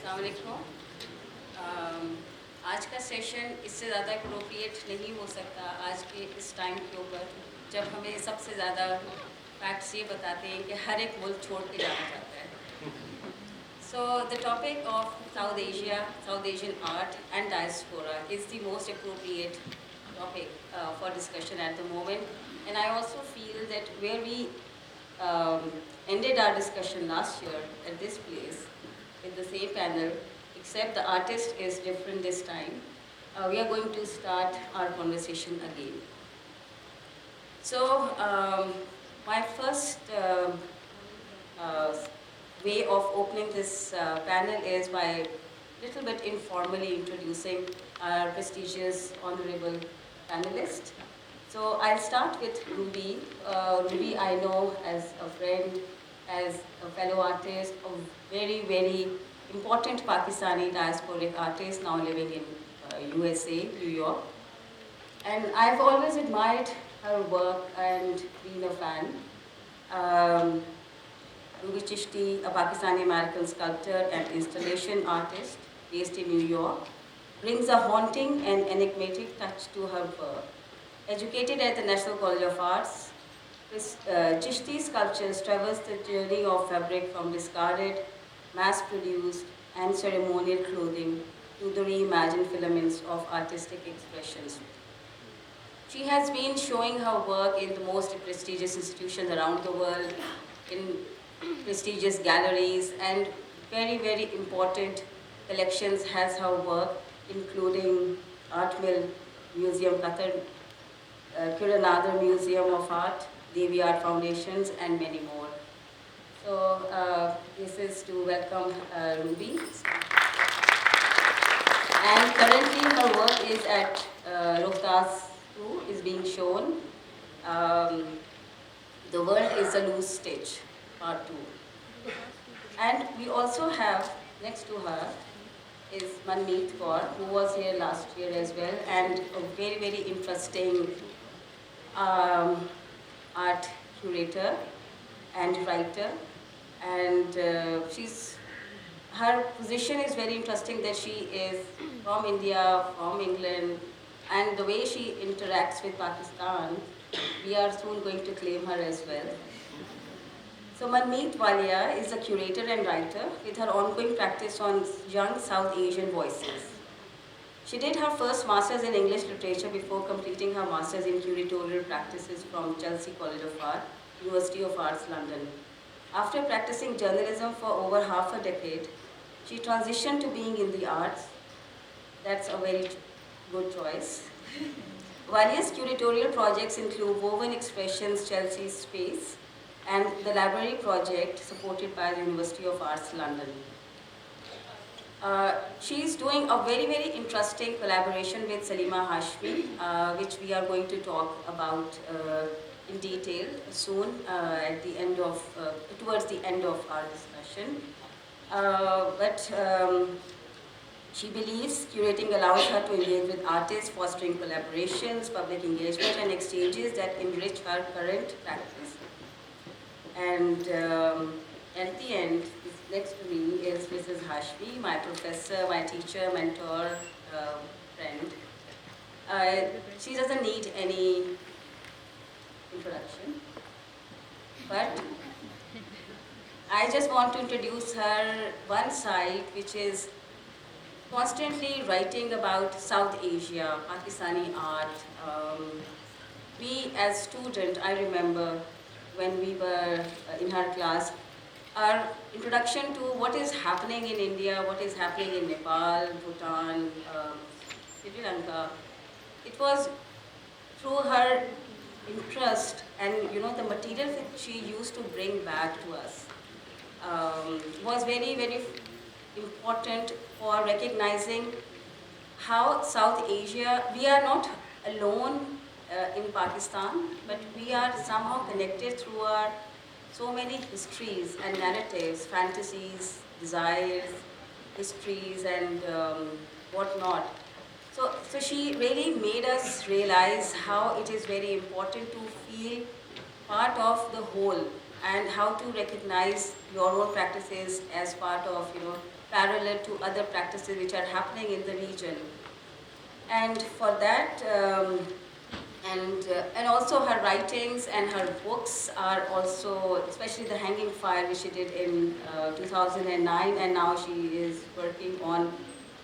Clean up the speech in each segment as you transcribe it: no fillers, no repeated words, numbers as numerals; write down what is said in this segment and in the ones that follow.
अस्सलाम वालेकुम। आज का सेशन इससे ज़्यादा अप्रोप्रिएट नहीं हो सकता आज के इस टाइम के ऊपर, जब हमें सबसे ज़्यादा फैक्ट्स ये बताते हैं कि हर एक मुल्क छोड़ के जाना चाहता है। So the topic of South Asia, South Asian art and diaspora is the most appropriate topic for discussion at the moment. And I also feel that where we ended our discussion last year at this place with the same panel, except the artist is different this time, we are going to start our conversation again. So my first way of opening this panel is by little bit informally introducing our prestigious honorable panelists. So I'll start with Ruby. Ruby I know as a friend, as a fellow artist, a very, very important Pakistani diasporic artist now living in USA, New York. And I've always admired her work and been a fan. Ruby Chishty, a Pakistani-American sculptor and installation artist based in New York, brings a haunting and enigmatic touch to her work. Educated at the National College of Arts, Chishty sculptures traverse the journey of fabric from discarded, mass-produced, and ceremonial clothing to the reimagined filaments of artistic expressions. She has been showing her work in the most prestigious institutions around the world, in prestigious galleries, and very, very important collections has her work, including Art Mill Museum, Qatar, Curator Museum of Art, Devi Art Foundations, and many more. So this is to welcome Ruby. And currently her work is at Rohtas 2, is being shown. The World is a Loose Stitch, Part 2. And we also have, next to her, is Manmeet K, who was here last year as well, and a very, very interesting art curator and writer. And her position is very interesting, that she is from India, from England, and the way she interacts with Pakistan, we are soon going to claim her as well. So Manmeet Walia is a curator and writer with her ongoing practice on young South Asian voices. She did her first master's in English literature before completing her master's in curatorial practices from Chelsea College of Art, University of Arts, London. After practicing journalism for over half a decade, she transitioned to being in the arts. That's a very good choice. Various curatorial projects include Woven Expressions, Chelsea Space, and the Library Project supported by the University of Arts, London. She's doing a very, very interesting collaboration with Salima Hashmi, which we are going to talk about in detail soon at the end of, towards the end of our discussion. She believes curating allows her to engage with artists, fostering collaborations, public engagement, and exchanges that enrich her current practice. And at the end, next to me is Mrs. Hashmi, my professor, my teacher, mentor, friend. She doesn't need any introduction, but I just want to introduce her one side, which is constantly writing about South Asia, Pakistani art. We as students, I remember when we were in her class, our introduction to what is happening in India, what is happening in Nepal, Bhutan, Sri Lanka, it was through her interest and the material that she used to bring back to us was very, very important for recognizing how South Asia, we are not alone in Pakistan, but we are somehow connected through our so many histories and narratives, fantasies, desires, histories, and whatnot. So she really made us realize how it is very important to feel part of the whole and how to recognize your own practices as part of, parallel to other practices which are happening in the region. And for that, and also her writings and her books are also, especially The Hanging Fire, which she did in 2009, and now she is working on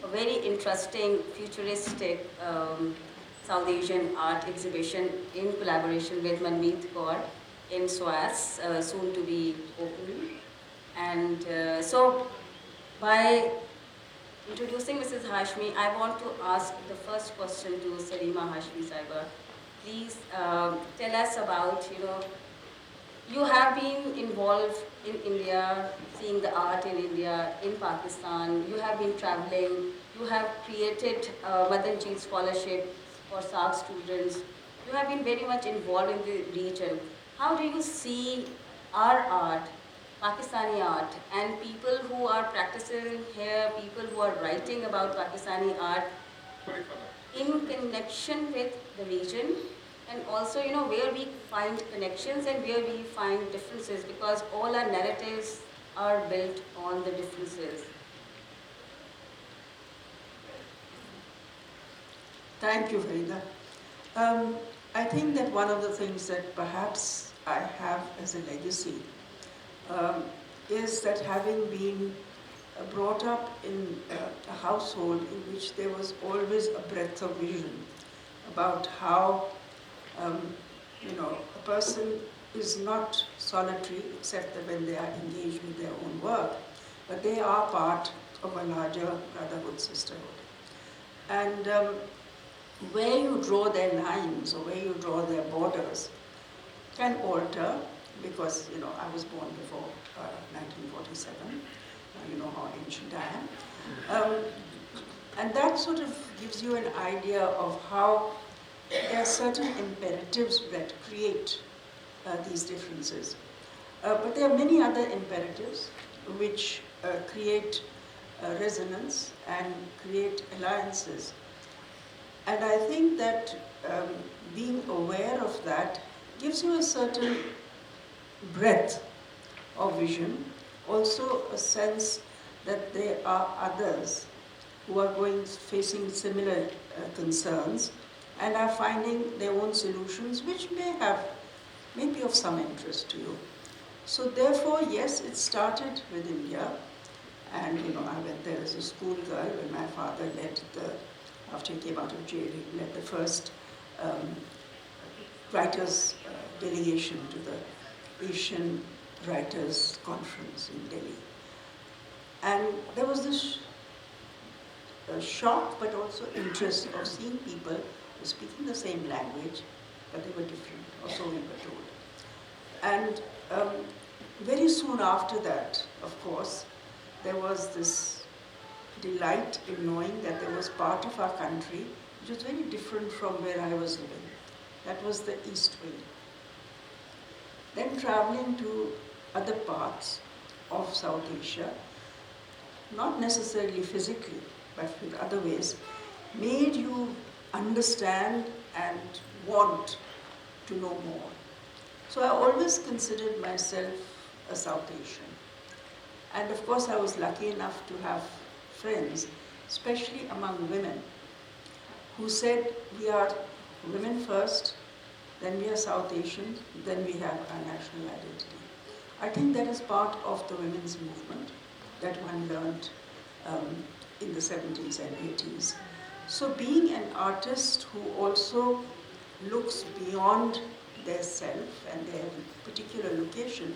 a very interesting futuristic South Asian art exhibition in collaboration with Manmeet K in SOAS, soon to be open. And so by introducing Mrs. Hashmi, I want to ask the first question to Salima Hashmi Saiba. Please tell us about, you have been involved in India, seeing the art in India, in Pakistan. You have been traveling. You have created Madan Jeet Scholarship for SAG students. You have been very much involved in the region. How do you see our art, Pakistani art, and people who are practicing here, people who are writing about Pakistani art in connection with the region, and also, where we find connections and where we find differences, because all our narratives are built on the differences. Thank you, Farida. I think that one of the things that perhaps I have as a legacy is that having been brought up in a household in which there was always a breadth of vision about how a person is not solitary except that when they are engaged with their own work, but they are part of a larger brotherhood, sisterhood. And where you draw their lines or where you draw their borders can alter, because I was born before 1947. You know how ancient I am. And that sort of gives you an idea of how there are certain imperatives that create these differences. But there are many other imperatives which create resonance and create alliances. And I think that being aware of that gives you a certain breadth of vision, also a sense that there are others who are facing similar concerns and are finding their own solutions, which may be of some interest to you. So therefore, yes, it started with India, and I went there as a schoolgirl when my father led after he came out of jail, he led the first writers' delegation to the Asian Writers' Conference in Delhi. And there was this shock, but also interest of seeing people who were speaking the same language, but they were different, or so we were told. And very soon after that, of course, there was this delight in knowing that there was part of our country which was very different from where I was living. That was the East Wing. Then traveling to other parts of South Asia, not necessarily physically, but with other ways, made you understand and want to know more. So I always considered myself a South Asian. And of course I was lucky enough to have friends, especially among women, who said, we are women first, then we are South Asians, then we have our national identity. I think that is part of the women's movement that one learned in the 70s and 80s. So being an artist who also looks beyond their self and their particular location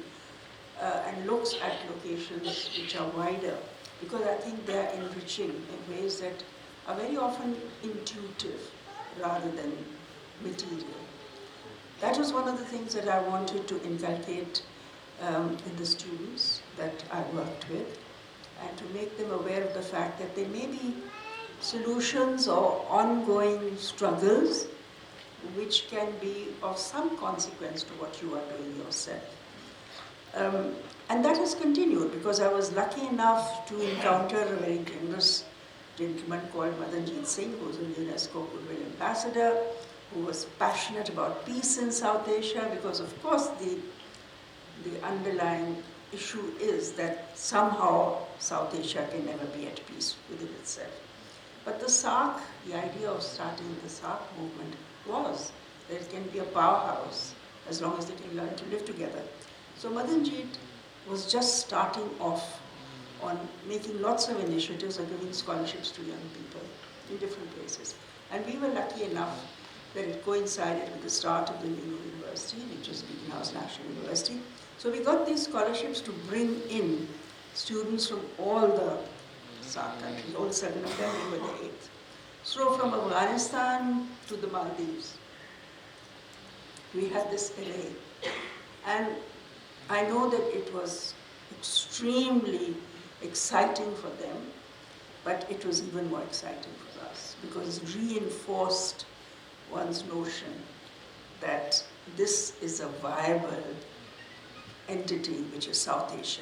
and looks at locations which are wider, because I think they are enriching in ways that are very often intuitive rather than material. That was one of the things that I wanted to inculcate in the students that I worked with, and to make them aware of the fact that there may be solutions or ongoing struggles which can be of some consequence to what you are doing yourself. And that has continued, because I was lucky enough to encounter a very generous gentleman called Madan Jeet Singh, who was a UNESCO Goodwill Ambassador, who was passionate about peace in South Asia, because of course the underlying issue is that somehow South Asia can never be at peace within itself. But the SARC, the idea of starting the SARC movement was that it can be a powerhouse as long as they can learn to live together. So Madanjit was just starting off on making lots of initiatives or giving scholarships to young people in different places. And we were lucky enough that it coincided with the start of the new university, which was Beacon House National University. So we got these scholarships to bring in students from all the SAARC countries, all 7 of them, we were the 8th. So from Afghanistan to the Maldives, we had this array. And I know that it was extremely exciting for them, but it was even more exciting for us because it reinforced one's notion that this is a viable entity, which is South Asia.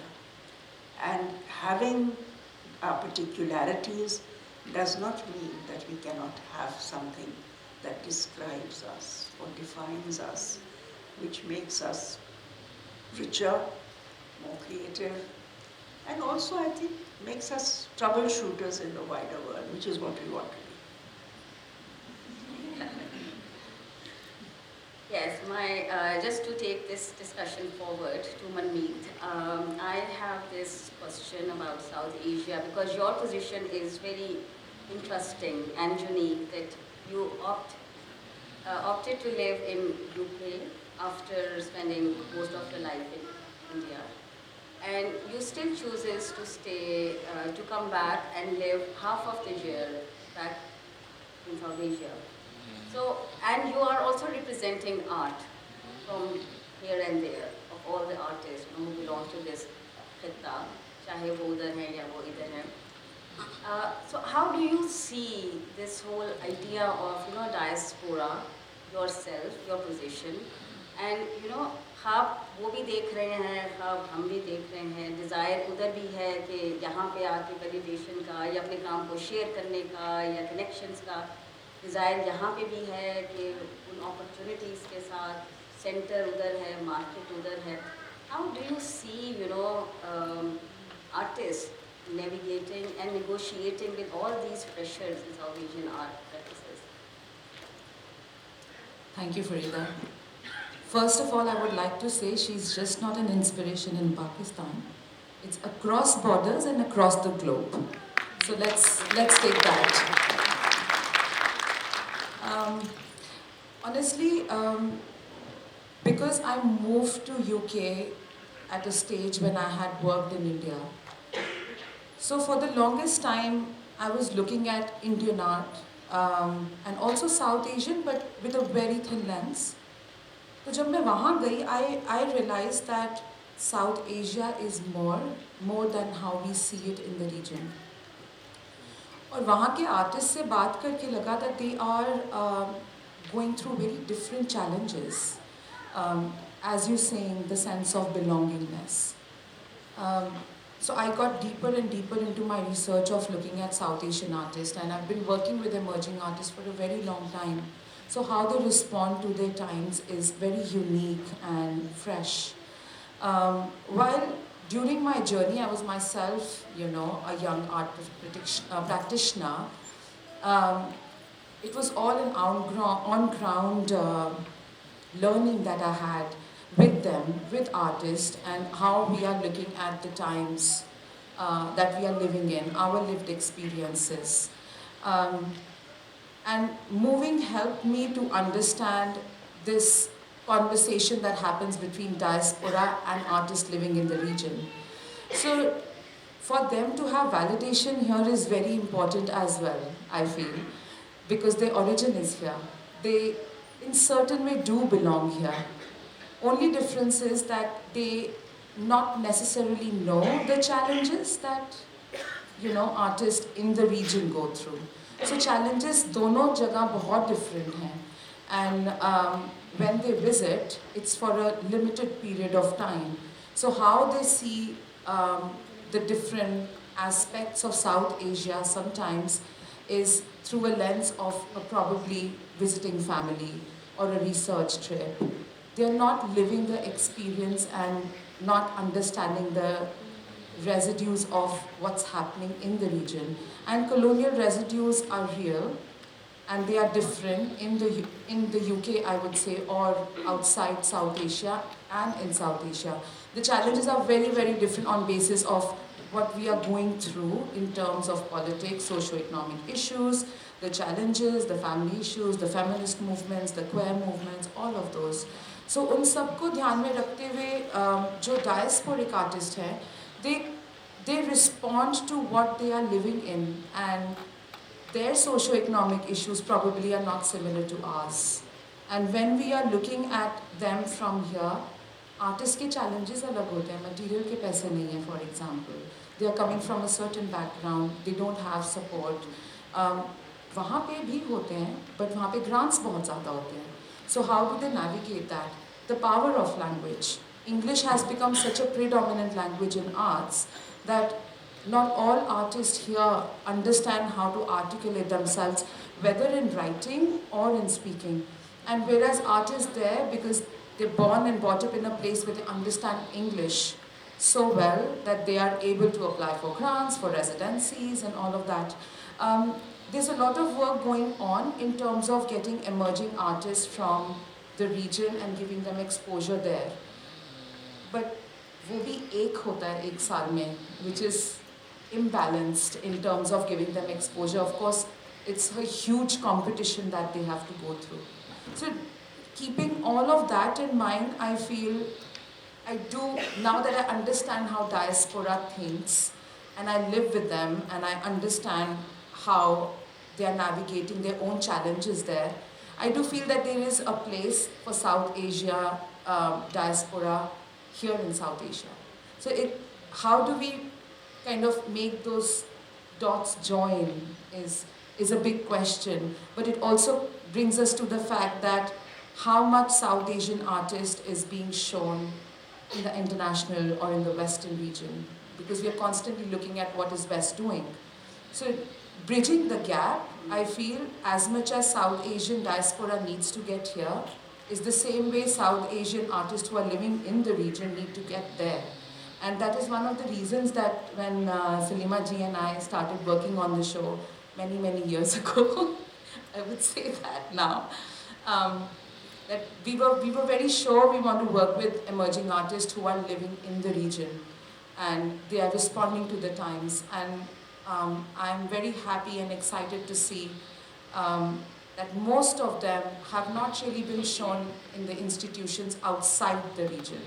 And having our particularities does not mean that we cannot have something that describes us or defines us, which makes us richer, more creative, and also, I think, makes us troubleshooters in the wider world, which is what we want to be. Yes, just to take this discussion forward to Manmeet, I have this question about South Asia because your position is very interesting and unique that you opted to live in UK after spending most of your life in India. And you still chooses to stay, to come back and live half of the year back in South Asia. So, and you are also representing art from here and there, of all the artists who belong to this khitta, chahe wo udhar hai ya wo idhar hai. So how do you see this whole idea of, diaspora, yourself, your position, and, ख्वाब वो भी देख रहे हैं, ख्वाब हम भी देख रहे हैं, डिज़ायर उधर भी है कि यहाँ पे आके वैलिडेशन का या अपने काम को शेयर करने का या कनेक्शंस का डिज़ायर यहाँ पे भी है कि उन अपॉर्चुनिटीज़ के साथ सेंटर उधर है, मार्केट उधर है. How do you see, artists navigating and negotiating with all these pressures in South Asian art practices? Thank you, Farida. First of all, I would like to say she's just not an inspiration in Pakistan. It's across borders and across the globe. So let's take that. Honestly, because I moved to UK at a stage when I had worked in India. So for the longest time, I was looking at Indian art and also South Asian, but with a very thin lens. तो जब मैं वहाँ गई, I realized that South Asia is more than how we see it in the region. और वहाँ के artists से बात करके लगा that they are going through very different challenges. As you're saying, the sense of belongingness. So I got deeper and deeper into my research of looking at South Asian artists, and I've been working with emerging artists for a very long time. So how they respond to their times is very unique and fresh. While during my journey, I was myself, a young art practitioner. It was all an on-ground learning that I had with them, with artists, and how we are looking at the times that we are living in, our lived experiences. And moving helped me to understand this conversation that happens between diaspora and artists living in the region. So for them to have validation here is very important as well, I feel, because their origin is here. They, in certain way, do belong here. Only difference is that they not necessarily know the challenges that, artists in the region go through. So challenges दोनों जगह बहुत different हैं, and when they visit, it's for a limited period of time. So how they see the different aspects of South Asia sometimes is through a lens of probably visiting family or a research trip. they're not living the experience and not understanding the residues of what's happening in the region. And colonial residues are real, and they are different in the UK, I would say, or outside South Asia and in South Asia. The challenges are very, very different on basis of what we are going through in terms of politics, socio-economic issues, the challenges, the family issues, the feminist movements, the queer movements, all of those. So उन सबको ध्यान में रखते हुए जो diasporic artists हैं, they respond to what they are living in, and their socio-economic issues probably are not similar to ours. And when we are looking at them from here, artists के challenges अलग होते हैं, material के पैसे नहीं हैं, for example. They are coming from a certain background, they don't have support. वहाँ पे भी होते हैं, but वहाँ पे grants बहुत ज़्यादा होते हैं. So how do they navigate that? The power of language. English has become such a predominant language in arts that not all artists here understand how to articulate themselves, whether in writing or in speaking. And whereas artists there, because they're born and brought up in a place where they understand English so well that they are able to apply for grants, for residencies and all of that. There's a lot of work going on in terms of getting emerging artists from the region and giving them exposure there. But वो भी एक होता है एक साल में, which is imbalanced in terms of giving them exposure. Of course, it's a huge competition that they have to go through. So keeping all of that in mind, I feel I do, now that I understand how diaspora thinks, and I live with them, and I understand how they are navigating their own challenges there, I do feel that there is a place for South Asia diaspora here in South Asia. So how do we kind of make those dots join is a big question. But it also brings us to the fact that how much South Asian artist is being shown in the international or in the Western region, because we are constantly looking at what is West doing. So bridging the gap, I feel, as much as South Asian diaspora needs to get here, is the same way South Asian artists who are living in the region need to get there. And that is one of the reasons that when Salima ji and I started working on the show many, many years ago, I would say that now, that we were very sure we want to work with emerging artists who are living in the region, and they are responding to the times. And I'm very happy and excited to see that most of them have not really been shown in the institutions outside the region.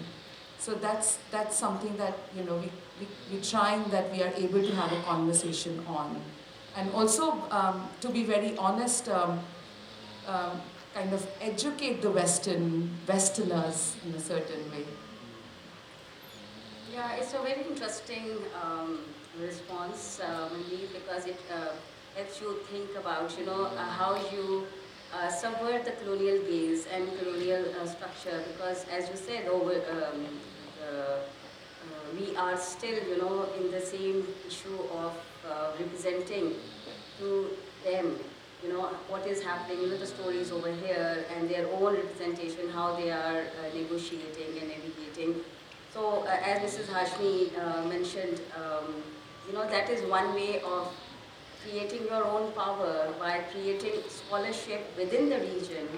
So that's something that, you know, we're trying, that we are able to have a conversation on. And also, to be very honest, kind of educate the Westerners in a certain way. Yeah, it's a very interesting response, Manmeet, because it helps you think about, you know, how you subvert the colonial gaze and colonial structure. Because, as you said, we are still, you know, in the same issue of representing to them, you know, what is happening, you know, the stories over here and their own representation, how they are negotiating and navigating. So, as Mrs. Hashmi mentioned, you know, that is one way of creating your own power by creating scholarship within the region.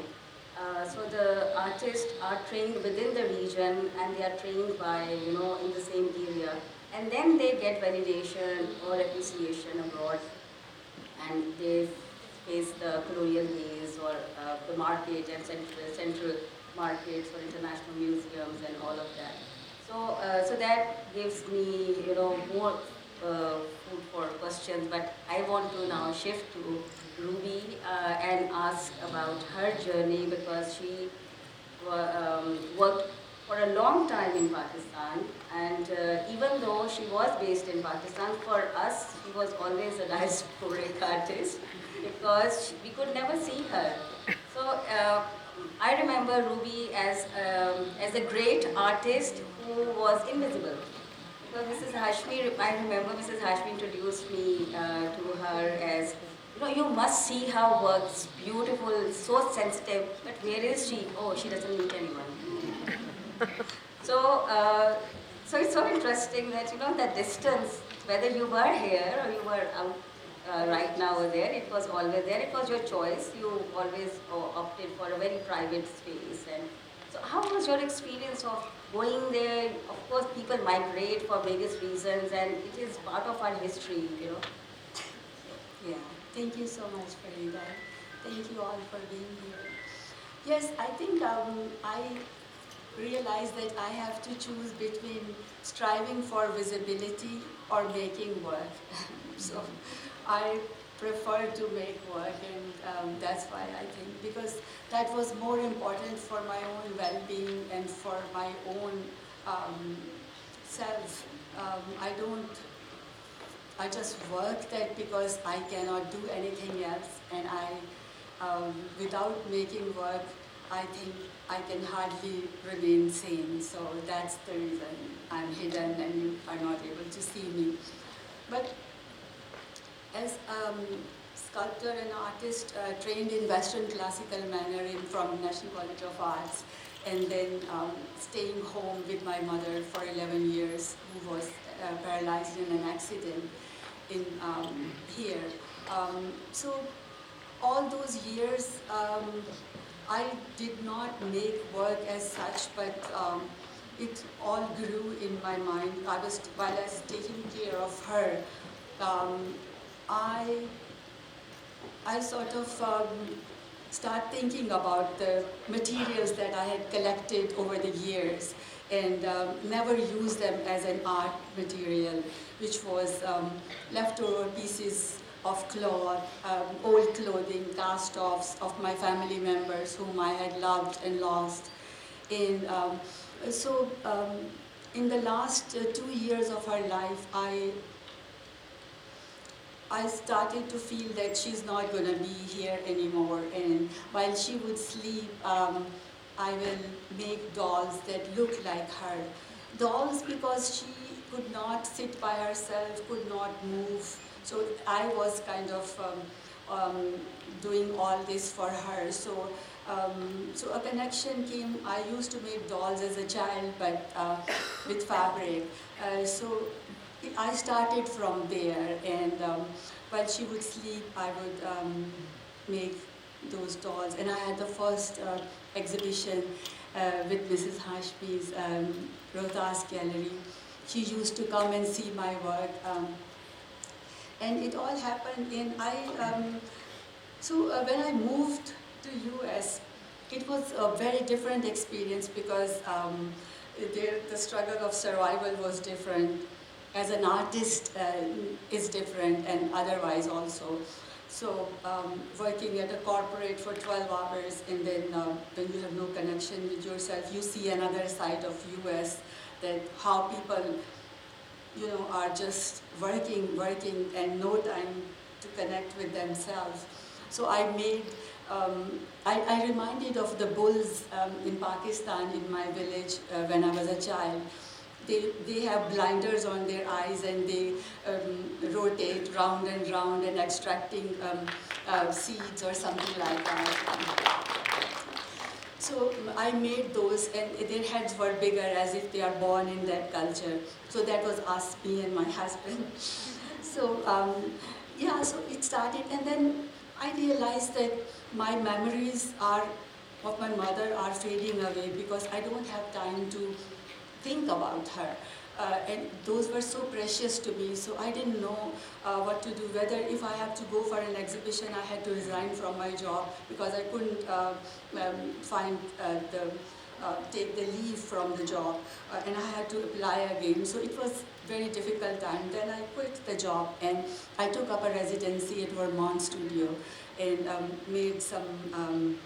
So the artists are trained within the region, and they are trained by, you know, in the same area. And then they get validation or appreciation abroad, and they face the colonial gaze or the market and central markets for international museums and all of that. So, so that gives me, you know, more food for questions. But I want to now shift to Ruby and ask about her journey, because she worked for a long time in Pakistan, and even though she was based in Pakistan, for us she was always a diasporic artist, because we could never see her. So I remember Ruby as a great artist who was invisible. Because Mrs. Hashmi, I remember Mrs. Hashmi introduced me to her as you must see her works, beautiful, so sensitive, but where is she? Oh, she doesn't meet anyone. So, so it's so interesting that, the distance, whether you were here or you were out right now or there, it was always there. It was your choice. You always opted for a very private space. And so how was your experience of going there? Of course, people migrate for various reasons, and it is part of our history. Yeah, thank you so much, Farida. Thank you all for being here. Yes, I think I realized that I have to choose between striving for visibility or making work. So I prefer to make work, and that's why I think, because that was more important for my own well-being and for my own self. I just work that because I cannot do anything else, and without making work, I think I can hardly remain sane. So that's the reason I'm hidden and you are not able to see me. But as a sculptor and artist, trained in Western classical manner from National College of Arts, and then staying home with my mother for 11 years, who was paralyzed in an accident in here. So all those years, I did not make work as such, but it all grew in my mind. While I was taking care of her, I sort of start thinking about the materials that I had collected over the years and never used them as an art material, which was leftover pieces of cloth, old clothing, cast-offs of my family members whom I had loved and lost. And so in the last 2 years of her life, I started to feel that she's not going to be here anymore, and while she would sleep, I will make dolls that look like her. Dolls because she could not sit by herself, could not move, so I was kind of doing all this for her. So a connection came. I used to make dolls as a child, but with fabric. So I started from there, and while she would sleep, I would make those dolls. And I had the first exhibition with Mrs. Hashmi's Rohtas Gallery. She used to come and see my work. And it all happened in, when I moved to US, it was a very different experience because the struggle of survival was different. As an artist is different, and otherwise also. So working at a corporate for 12 hours, and then when you have no connection with yourself, you see another side of US, that how people, are just working, and no time to connect with themselves. So I made, I reminded of the bulls in Pakistan, in my village, when I was a child. They have blinders on their eyes, and they rotate round and round and extracting seeds or something like that. So I made those, and their heads were bigger, as if they are born in that culture. So that was us, me and my husband. So yeah, so it started, and then I realized that my memories of my mother are fading away because I don't have time to think about her. And those were so precious to me, so I didn't know what to do. Whether if I have to go for an exhibition, I had to resign from my job because I couldn't take the leave from the job, and I had to apply again. So it was very difficult time. Then I quit the job, and I took up a residency at Vermont Studio, and made some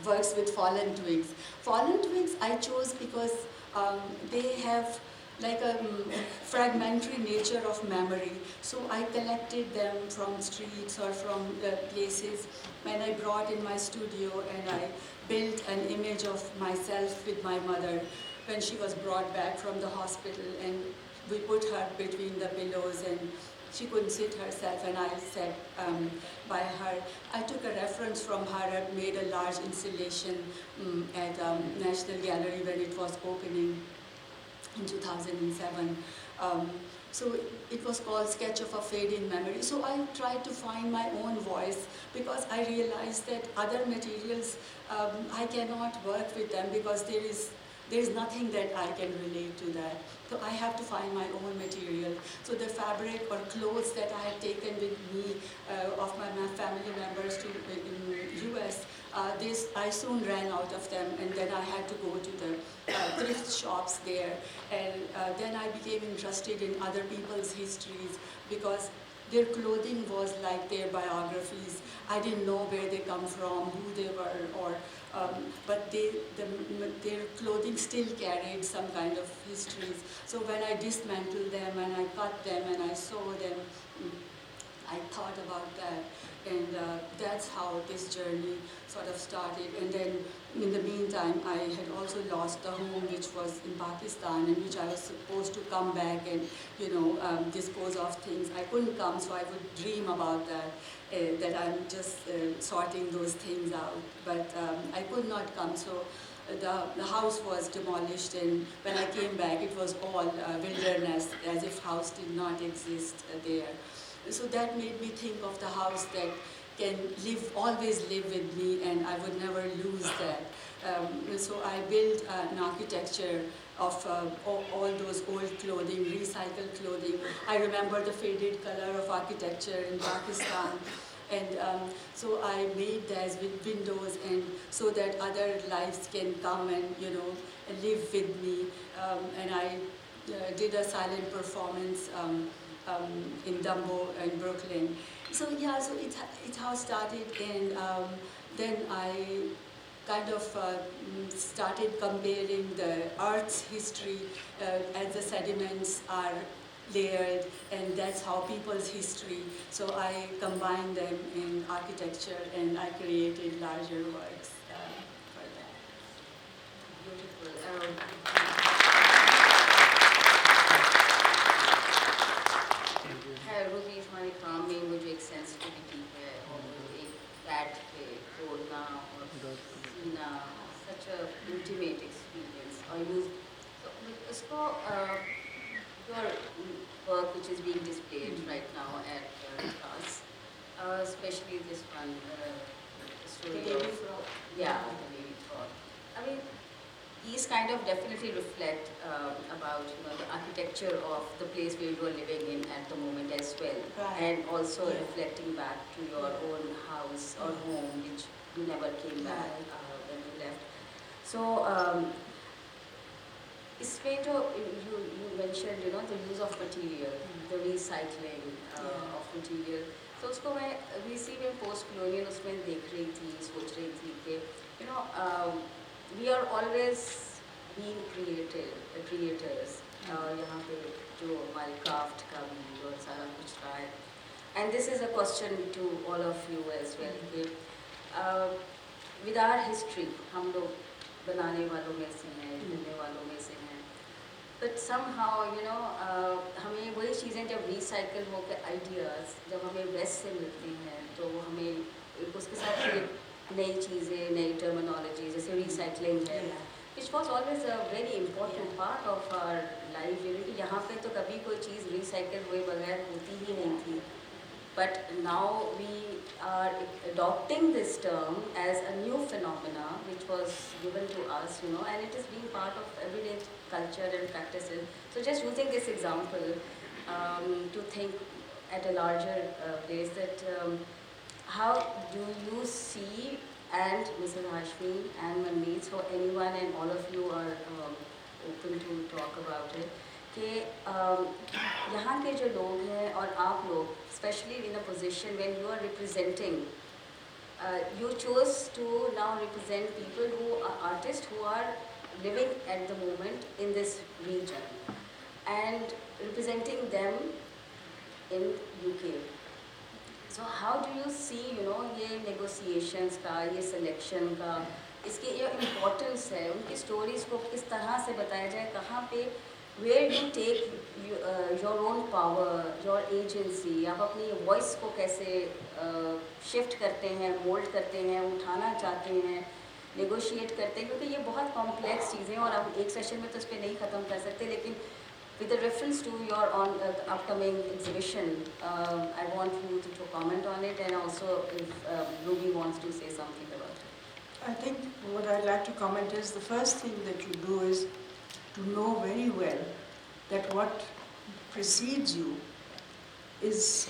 works with fallen twigs. Fallen twigs I chose because they have like a fragmentary nature of memory. So I collected them from streets or from places when I brought in my studio, and I built an image of myself with my mother when she was brought back from the hospital, and we put her between the pillows, and she couldn't sit herself, and I sat by her. I took a reference from her. I made a large installation at National Gallery when it was opening in 2007. So it was called Sketch of a Fade in Memory. So I tried to find my own voice, because I realized that other materials, I cannot work with them because there is nothing that I can relate to that. So I have to find my own material. So the fabric or clothes that I had taken with me of my family members to in US, I soon ran out of them, and then I had to go to the thrift shops there. And then I became interested in other people's histories, because their clothing was like their biographies. I didn't know where they come from, who they were, but their clothing still carried some kind of histories. So when I dismantled them and I cut them and I saw them, I thought about that. And that's how this journey sort of started. And then in the meantime, I had also lost the home, which was in Pakistan, and which I was supposed to come back and, dispose of things. I couldn't come, so I would dream about that I'm just sorting those things out. But I could not come, so the house was demolished, and when I came back, it was all wilderness, as if house did not exist there. So that made me think of the house that can always live with me, and I would never lose that. So I built an architecture of all those old clothing, recycled clothing. I remember the faded color of architecture in Pakistan. And so I made those with windows, and so that other lives can come and live with me. And I did a silent performance in Dumbo in Brooklyn. So yeah, so it how started, and then I kind of started comparing the Earth's history as the sediments are layered, and that's how people's history. So I combined them in architecture, and I created larger works for that. Beautiful. Ruby हमारे काम में वो जो एक sensitivity है और वो एक बैट पे तोड़ना और सीना such a intimate experience और you उसको your work which is being displayed right now at us, especially this one story The Baby Frog. Yeah, the Baby Frog. I mean, these kind of definitely reflect about the architecture of the place where you are living in at the moment as well, right. And also reflecting back to your own house or home, which you never came back when you left. So, इसमें जो you mentioned the use of material, the recycling of material. So उसको मैं इसी में post colonial उसमें देख रही थी, सोच रही थी कि we are always being creators. यहाँ पे जो हमारे craft का भी और सारा कुछ रहा है. And this is a question to all of you as well. कि with our history, हम लोग बनाने वालों में से हैं, लिखने वालों में से हैं. But somehow, हमें वही चीज़ें जब recycle होकर ideas, जब हमें west से मिलती हैं, तो वो हमें उसके साथ नई चीज़ें, नई terminology, जैसे recycling है, which was always a very important part of our life. कि यहाँ पे तो कभी कोई चीज़ recycle हुए बगैर होती ही नहीं थी. But now we are adopting this term as a new phenomena which was given to us, and it is being part of everyday culture and practices. So just using this example to think at a larger place that how do you see, and Mrs. Hashmi and Manmeet, so anyone and all of you are open to talk about it, कि यहाँ के जो लोग हैं और आप लोग, especially in a position when you are representing, you chose to now represent people who are artists who are living at the moment in this region and representing them in UK. So how do you see, ये negotiations का, ये selection का, इसकी ये importance है, उनकी stories को किस तरह से बताया जाए, कहाँ पे where you take your own power, your agency, आप अपनी voice को कैसे shift करते हैं, mold करते हैं, उठाना चाहते हैं, negotiate करते हैं, क्योंकि ये बहुत complex चीज़ें हैं और हम एक session में तो इस पे नहीं ख़त्म कर सकते, लेकिन with a reference to your upcoming exhibition, I want you to comment on it, and also if Ruby wants to say something about it. I think what I'd like to comment is the first thing that you do is to know very well that what precedes you is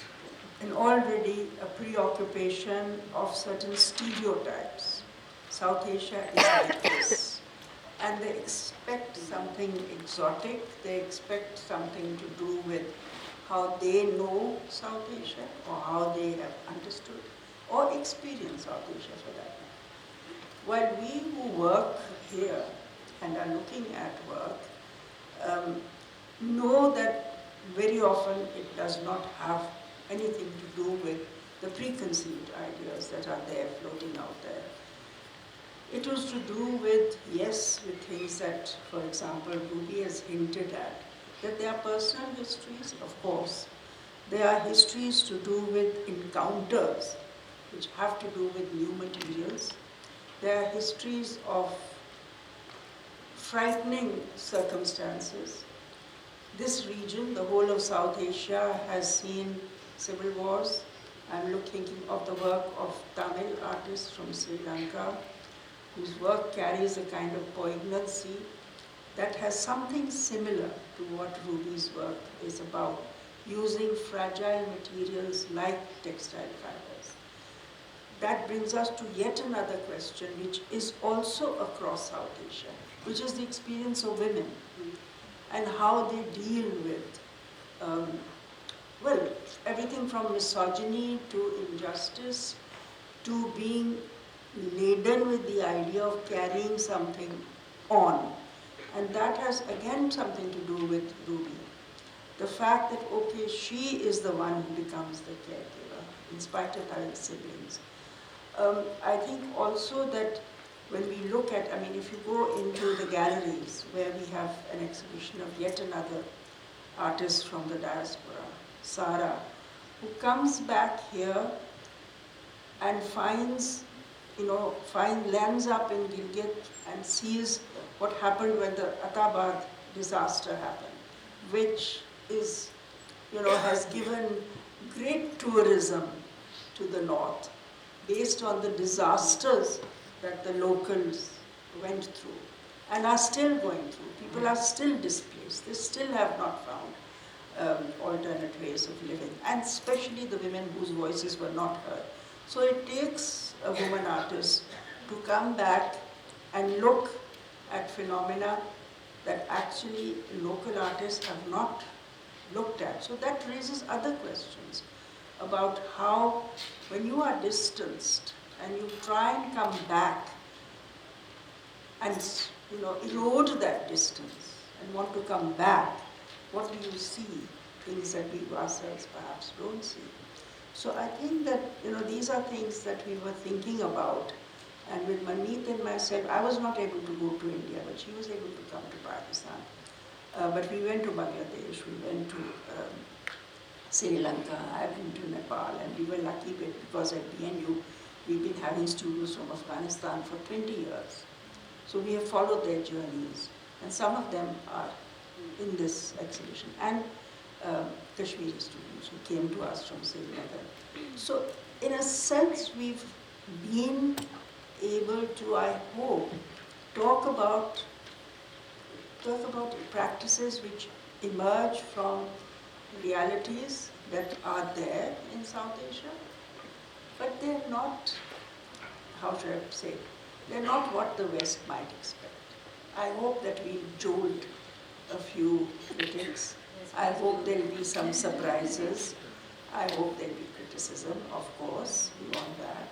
already a preoccupation of certain stereotypes. South Asia is like this. And they expect something exotic, they expect something to do with how they know South Asia or how they have understood or experienced South Asia for that matter. While we who work here and are looking at work know that very often it does not have anything to do with the preconceived ideas that are there floating out there. It was to do with, yes, with things that, for example, Ruby has hinted at, that there are personal histories, of course. There are histories to do with encounters, which have to do with new materials. There are histories of frightening circumstances. This region, the whole of South Asia, has seen civil wars. I'm thinking of the work of Tamil artists from Sri Lanka, whose work carries a kind of poignancy that has something similar to what Ruby's work is about, using fragile materials like textile fibers. That brings us to yet another question, which is also across South Asia, which is the experience of women and how they deal with, well, everything from misogyny to injustice to being laden with the idea of carrying something on. And that has again something to do with Ruby. The fact that, okay, she is the one who becomes the caregiver, in spite of having siblings. I think also that when we look at, I mean, if you go into the galleries where we have an exhibition of yet another artist from the diaspora, Sara, who comes back here and finds, lands up in Gilgit and sees what happened when the Atabad disaster happened, which is, has given great tourism to the north based on the disasters that the locals went through and are still going through. People are still displaced. They still have not found alternate ways of living, and especially the women whose voices were not heard. So it takes a woman artist to come back and look at phenomena that actually local artists have not looked at. So that raises other questions about how, when you are distanced and you try and come back and erode that distance and want to come back, what do you see? Things that we ourselves perhaps don't see. So I think that these are things that we were thinking about. And with Manmeet and myself, I was not able to go to India, but she was able to come to Pakistan. But we went to Bangladesh, we went to Sri Lanka, I've been to Nepal, and we were lucky because at BNU we've been having students from Afghanistan for 20 years. So we have followed their journeys, and some of them are in this exhibition, and Kashmiri students who came to us from Sri Lanka. So in a sense, we've been able to, I hope, talk about practices which emerge from realities that are there in South Asia, but they're not, how should I say, they're not what the West might expect. I hope that we jolt a few critics. I hope there'll be some surprises. I hope there'll be criticism, of course, beyond that.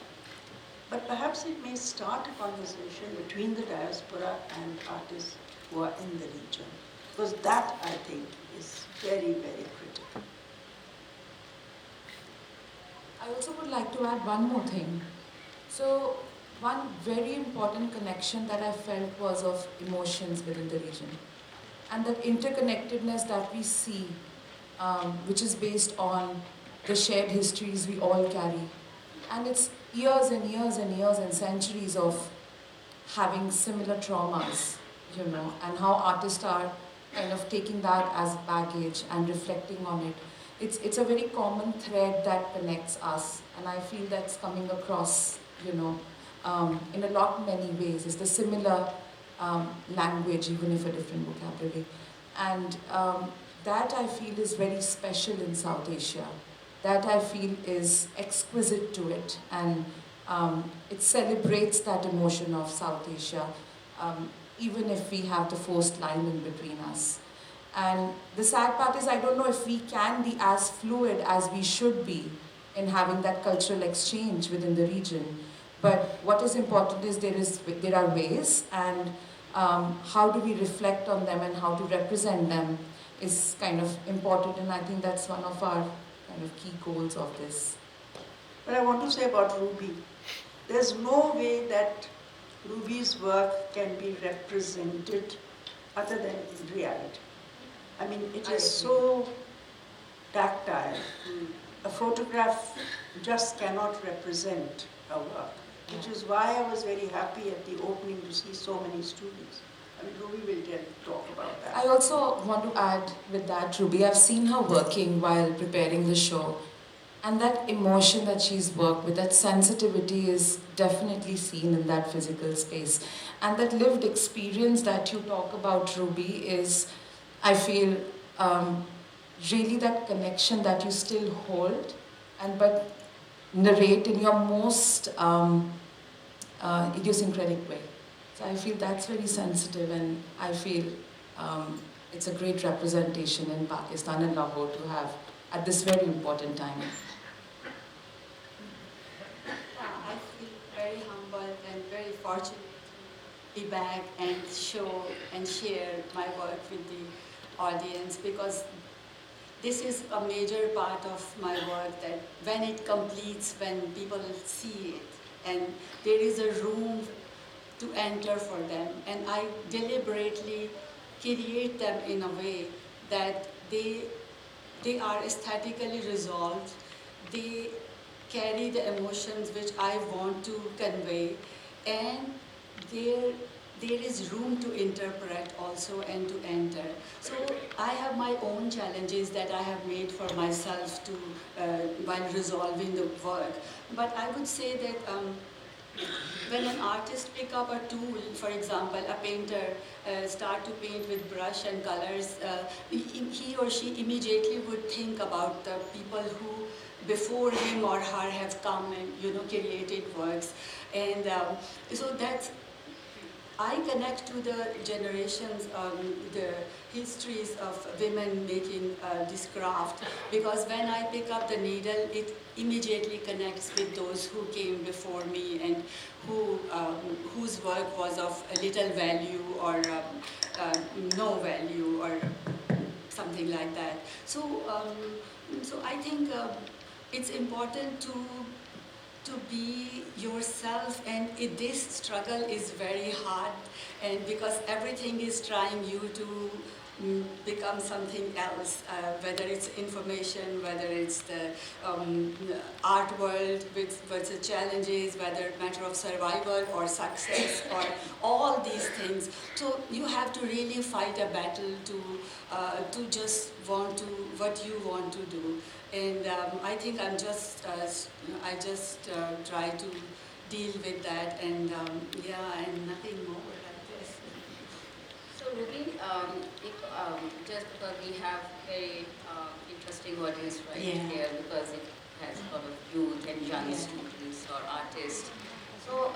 But perhaps it may start a conversation between the diaspora and artists who are in the region, because that, I think, is very, very critical. I also would like to add one more thing. So, one very important connection that I felt was of emotions within the region. and that interconnectedness that we see, which is based on the shared histories we all carry. And it's years and years and years and centuries of having similar traumas, you know, and how artists are kind of taking that as baggage and reflecting on it. It's a very common thread that connects us, and I feel that's coming across, you know, in a lot many ways. It's the similar language, even if a different vocabulary. And that I feel is very special in South Asia. That I feel is exquisite to it, and it celebrates that emotion of South Asia, even if we have the forced line in between us. And the sad part is I don't know if we can be as fluid as we should be in having that cultural exchange within the region. But what is important is there are ways, and how do we reflect on them and how to represent them is kind of important, and I think that's one of our kind of key goals of this. But I want to say about Ruby, there's no way that Ruby's work can be represented other than in reality. I mean, it is so tactile. A photograph just cannot represent a work, which is why I was very happy at the opening to see so many students. I mean, Ruby will talk about that. I also want to add with that, Ruby, I've seen her working while preparing the show, and that emotion that she's worked with, that sensitivity is definitely seen in that physical space. And that lived experience that you talk about, Ruby, is, I feel, really that connection that you still hold, and but narrate in your most idiosyncratic way. So I feel that's very sensitive, and I feel it's a great representation in Pakistan and Lahore to have at this very important time. I feel very humbled and very fortunate to be back and show and share my work with the audience, because this is a major part of my work, that when it completes, when people see it, and there is a room to enter for them, and I deliberately create them in a way that they are aesthetically resolved, they carry the emotions which I want to convey, and there is room to interpret also and to enter. So I have my own challenges that I have made for myself to while resolving the work. But I would say that when an artist pick up a tool, for example, a painter start to paint with brush and colors, he or she immediately would think about the people who before him or her have come and created works, and so that's. I connect to the generations, the histories of women making this craft, because when I pick up the needle, it immediately connects with those who came before me and whose work was of little value or no value or something like that. So, so I think it's important to be yourself, and this struggle is very hard, and because everything is trying you to become something else, whether it's information, whether it's the art world with the challenges, whether it's matter of survival or success or all these things. So you have to really fight a battle to just want to what you want to do. And I think I just try to deal with that, and yeah, and nothing more like this. So Ruby, just because we have very interesting audience right here, because it has a lot of youth and young students or artists. So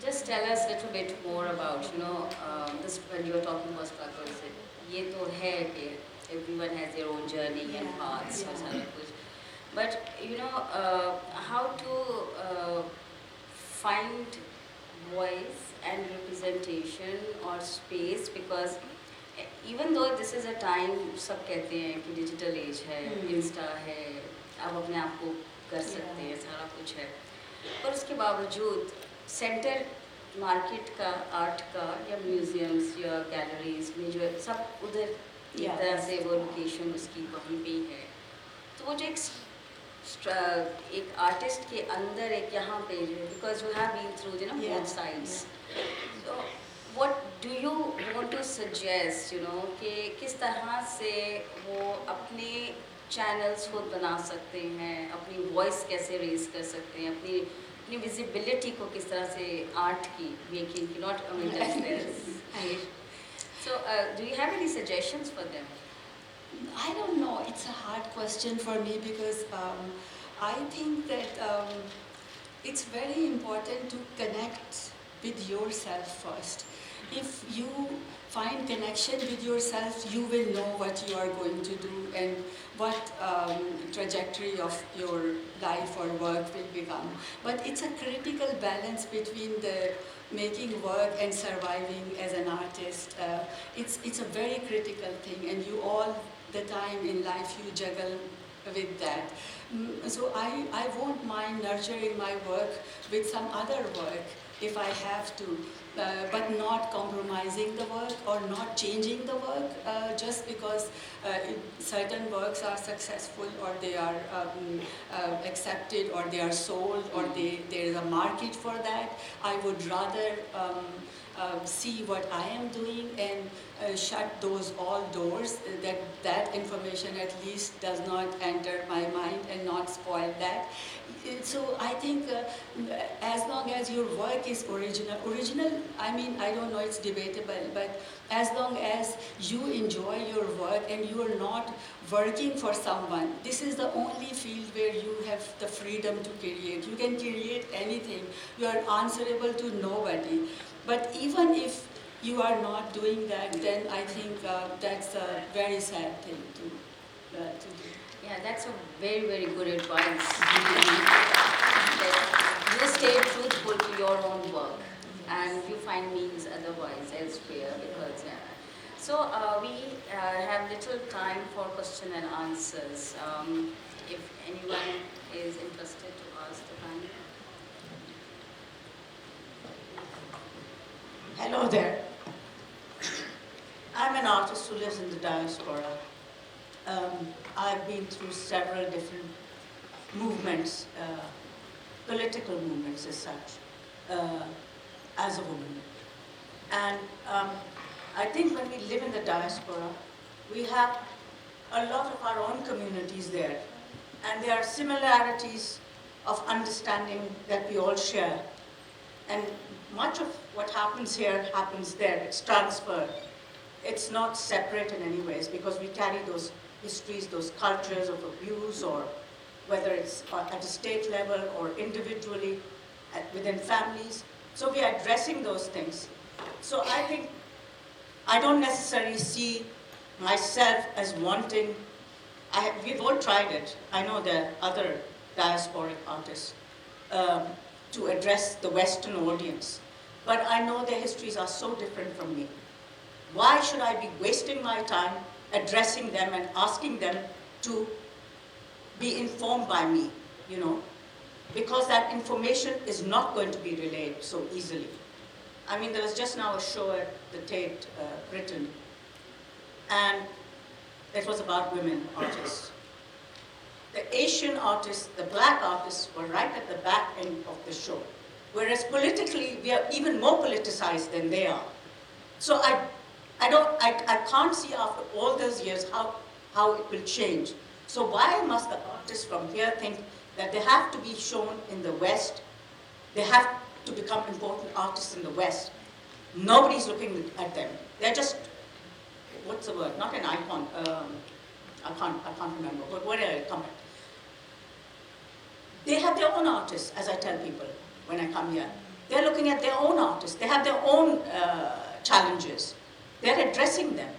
just tell us a little bit more about, this when you're talking about struggles. ये तो है कि everyone has their own journey and paths और सारा कुछ. But how to find voice and representation or space, because even though this is a time सब कहते हैं कि digital age है, Insta है, आप अपने आप को कर सकते हैं, सारा कुछ है, पर उसके बावजूद center मार्केट का, आर्ट का, या म्यूजियम्स या गैलरीज में जो है सब उधर एक तरह से वो लोकेशन उसकी वहीं पे ही है। तो वो जो एक आर्टिस्ट के अंदर एक यहाँ पे जो है, because you have been through you know both sides, तो what do you want to suggest, you know, कि किस तरह से वो अपने चैनल्स खुद बना सकते हैं, अपनी वॉइस कैसे रेज कर सकते हैं, अपनी विजिबिलिटी को किस तरह से आर्ट की मेकिंग की, not only just this, so do you have any suggestions for them? I don't know. It's a hard question for me because I think that it's very important to connect with yourself first. If you find connection with yourself, you will know what you are going to do and what trajectory of your life or work will become. But it's a critical balance between the making work and surviving as an artist. It's a very critical thing, and you all the time in life you juggle with that. So I won't mind nurturing my work with some other work if I have to, but not compromising the work or not changing the work just because certain works are successful or they are accepted or they are sold or there is a market for that. I would rather see what I am doing and shut those all doors, that information at least does not enter my mind and not spoil that. So I think as long as your work is original, I mean, I don't know, it's debatable, but as long as you enjoy your work and you are not working for someone, this is the only field where you have the freedom to create. You can create anything. You are answerable to nobody. But even if you are not doing that, then I think that's a very sad thing to do. Yeah, that's a very, very good advice. You stay truthful to your own work and you find means otherwise elsewhere, because so we have little time for question and answers. If anyone is interested to ask the panel. Hello there. I'm an artist who lives in the diaspora. I've been through several different movements, political movements as such, as a woman. And I think when we live in the diaspora, we have a lot of our own communities there. And there are similarities of understanding that we all share. And much of what happens here happens there. It's transferred. It's not separate in any ways because we carry those histories, those cultures of abuse, or whether it's at a state level or individually within families. So we are addressing those things. So I think I don't necessarily see myself as wanting, we've all tried it. I know there are other diasporic artists to address the Western audience. But I know their histories are so different from me. Why should I be wasting my time addressing them and asking them to be informed by me, you know? Because that information is not going to be relayed so easily. I mean, there was just now a show at the Tate, Britain, and it was about women artists. The Asian artists, the black artists were right at the back end of the show. Whereas politically, we are even more politicized than they are. So I can't see after all those years how it will change. So why must the artists from here think that they have to be shown in the West? They have to become important artists in the West. Nobody's looking at them. They're just, what's the word? Not an icon. I can't remember, but whatever it comes. They have their own artists, as I tell people when I come here. They're looking at their own artists. They have their own challenges. They're addressing them.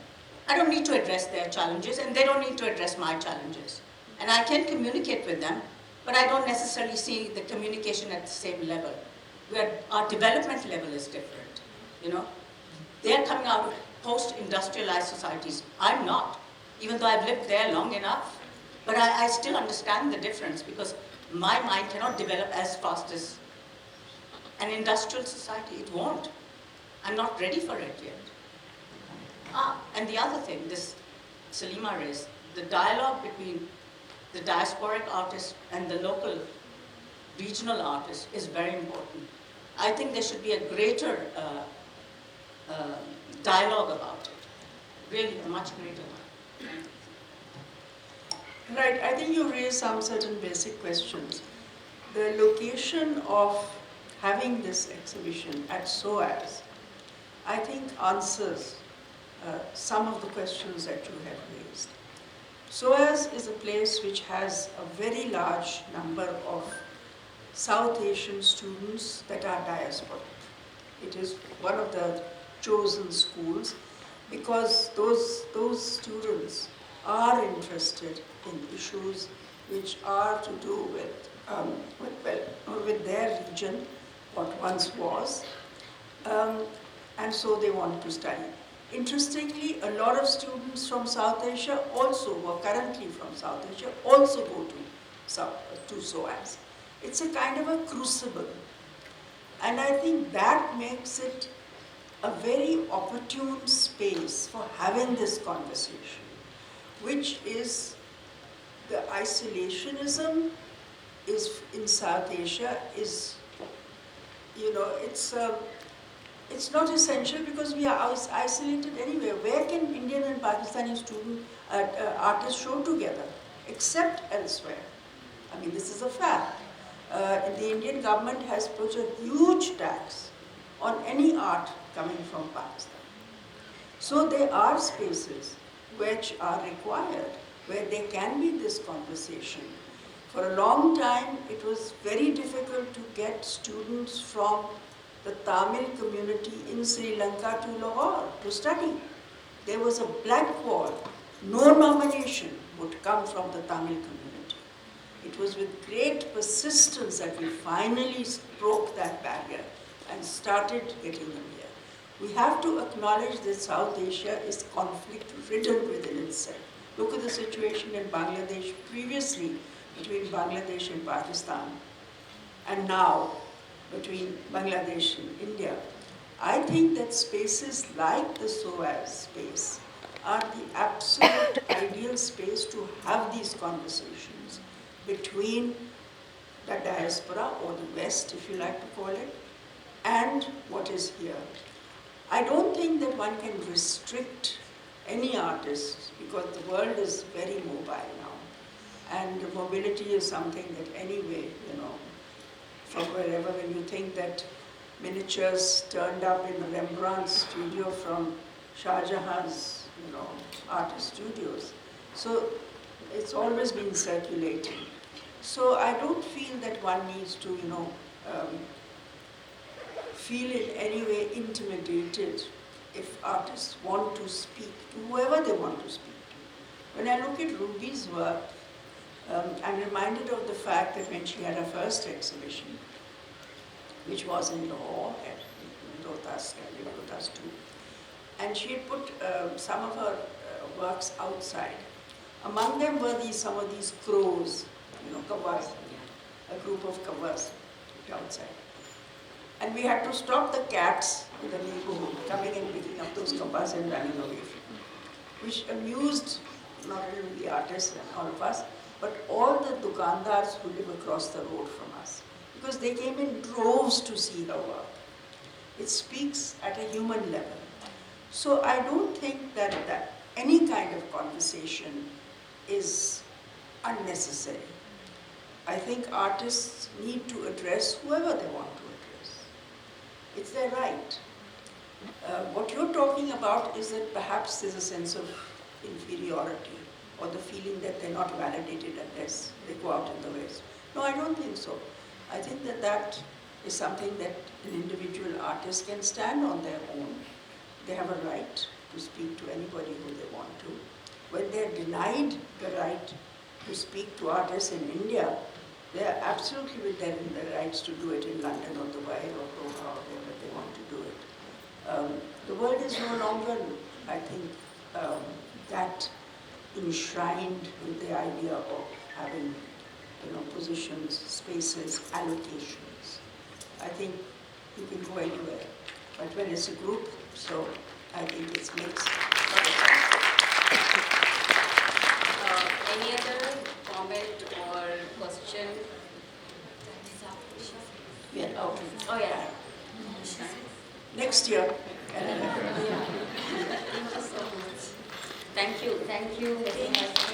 I don't need to address their challenges, and they don't need to address my challenges. And I can communicate with them, but I don't necessarily see the communication at the same level. Our development level is different, you know. They're coming out of post-industrialized societies. I'm not, even though I've lived there long enough. But I still understand the difference because my mind cannot develop as fast as an industrial society. It won't. I'm not ready for it yet. And the other thing, this Salima raised, the dialogue between the diasporic artist and the local regional artist is very important. I think there should be a greater dialogue about it. Really, a much greater one. Right, I think you raised some certain basic questions. The location of having this exhibition at SOAS, I think answers some of the questions that you have raised. SOAS is a place which has a very large number of South Asian students that are diasporic. It is one of the chosen schools because those students are interested in issues which are to do with their region, what once was, and so they want to study. Interestingly, a lot of students from South Asia also, who are currently from South Asia, also go to SOAS. It's a kind of a crucible. And I think that makes it a very opportune space for having this conversation, which is the isolationism is in South Asia is, it's not essential because we are isolated anywhere. Where can Indian and Pakistani artists show together except elsewhere? I mean, this is a fact. The Indian government has put a huge tax on any art coming from Pakistan. So there are spaces which are required where there can be this conversation. For a long time, it was very difficult to get students from the Tamil community in Sri Lanka to Lahore to study. There was a blank wall. No nomination would come from the Tamil community. It was with great persistence that we finally broke that barrier and started getting them here. We have to acknowledge that South Asia is conflict-ridden within itself. Look at the situation in Bangladesh previously between Bangladesh and Pakistan, and now between Bangladesh and India. I think that spaces like the SOAS space are the absolute ideal space to have these conversations between the diaspora, or the West, if you like to call it, and what is here. I don't think that one can restrict any artist because the world is very mobile now. And mobility is something that anyway, from wherever, when you think that miniatures turned up in Rembrandt's studio from Shah Jahan's, artist studios. So it's always been circulating. So I don't feel that one needs to, feel in any way intimidated if artists want to speak to whoever they want to speak to. When I look at Ruby's work, I'm reminded of the fact that when she had her first exhibition, which was in Lahore at Lotus 2, and she had put some of her works outside. Among them were some of these crows, kawas, a group of kawas outside. And we had to stop the cats in the neighborhood coming and picking up those kawas and running away from them, which amused not only the artists and all of us, but all the dukandars who live across the road from us, because they came in droves to see her work. It speaks at a human level. So I don't think that any kind of conversation is unnecessary. I think artists need to address whoever they want to address. It's their right. What you're talking about is that perhaps there's a sense of inferiority or the feeling that they're not validated unless they go out in the West. No, I don't think so. I think that is something that an individual artist can stand on their own. They have a right to speak to anybody who they want to. When they're denied the right to speak to artists in India, they are absolutely within their rights to do it in London or Dubai or Doha or wherever they want to do it. The world is no longer, I think, that enshrined with the idea of having, positions, spaces, allocations. I think you can go anywhere. But when it's a group, so I think it's mixed. Any other comment or question? Yeah. Oh, Oh yeah. next year. Thank you very much.